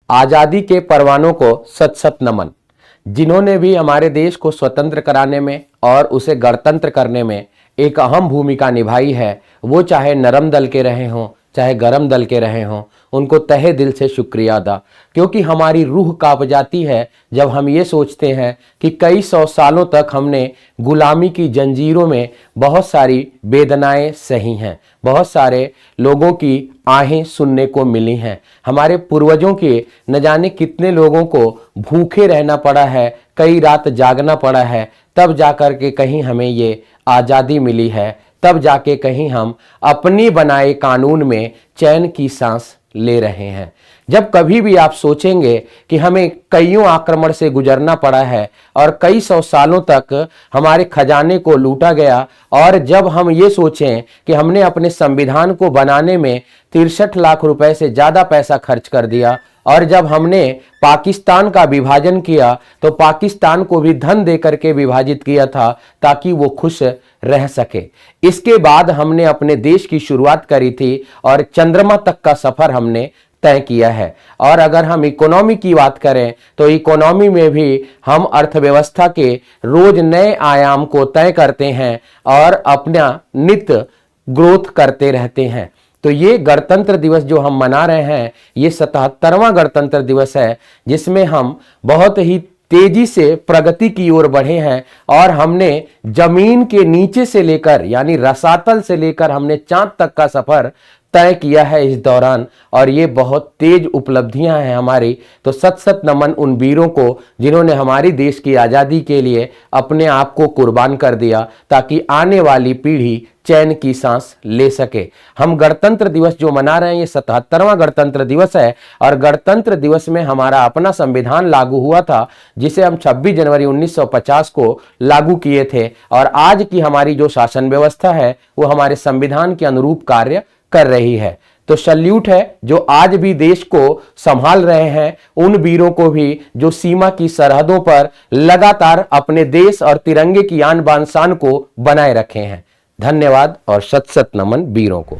आजादी के परवानों को सत सत नमन। जिन्होंने भी हमारे देश को स्वतंत्र कराने में और उसे गणतंत्र करने में एक अहम भूमिका निभाई है, वो चाहे नरम दल के रहे हों चाहे गरम दल के रहे हों, उनको तहे दिल से शुक्रिया अदा। क्योंकि हमारी रूह कांप जाती है जब हम ये सोचते हैं कि कई सौ सालों तक हमने गुलामी की जंजीरों में बहुत सारी वेदनाएं सही हैं, बहुत सारे लोगों की आहें सुनने को मिली हैं। हमारे पूर्वजों के न जाने कितने लोगों को भूखे रहना पड़ा है, कई रात जागना पड़ा है, तब जाकर के कहीं हमें ये आज़ादी मिली है, तब जाके कहीं हम अपनी बनाए कानून में चैन की सांस ले रहे हैं। जब कभी भी आप सोचेंगे कि हमें कईयों आक्रमण से गुजरना पड़ा है और कई सौ सालों तक हमारे खजाने को लूटा गया, और जब हम ये सोचें कि हमने अपने संविधान को बनाने में 63 लाख रुपए से ज़्यादा पैसा खर्च कर दिया, और जब हमने पाकिस्तान का विभाजन किया तो पाकिस्तान को भी धन देकर के विभाजित किया था ताकि वो खुश रह सके। इसके बाद हमने अपने देश की शुरुआत करी थी और चंद्रमा तक का सफर हमने तय किया है। और अगर हम इकोनॉमी की बात करें तो इकोनॉमी में भी हम अर्थव्यवस्था के रोज नए आयाम को तय करते हैं और अपना नित्य ग्रोथ करते रहते हैं। तो ये गणतंत्र दिवस जो हम मना रहे हैं, ये 77वां गणतंत्र दिवस है, जिसमें हम बहुत ही तेजी से प्रगति की ओर बढ़े हैं और हमने जमीन के नीचे से लेकर यानी रसातल से लेकर हमने चांद तक का सफर तय किया है इस दौरान, और ये बहुत तेज उपलब्धियां हैं हमारी। तो सत सत नमन उन वीरों को जिन्होंने हमारी देश की आज़ादी के लिए अपने आप को कुर्बान कर दिया ताकि आने वाली पीढ़ी चैन की सांस ले सके। हम गणतंत्र दिवस जो मना रहे हैं ये 77वां गणतंत्र दिवस है, और गणतंत्र दिवस में हमारा अपना संविधान लागू हुआ था जिसे हम 26 जनवरी 1950 को लागू किए थे, और आज की हमारी जो शासन व्यवस्था है वो हमारे संविधान के अनुरूप कार्य कर रही है। तो सल्यूट है जो आज भी देश को संभाल रहे हैं, उन वीरों को भी जो सीमा की सरहदों पर लगातार अपने देश और तिरंगे की आन बान शान को बनाए रखे हैं। धन्यवाद और सत सत नमन वीरों को।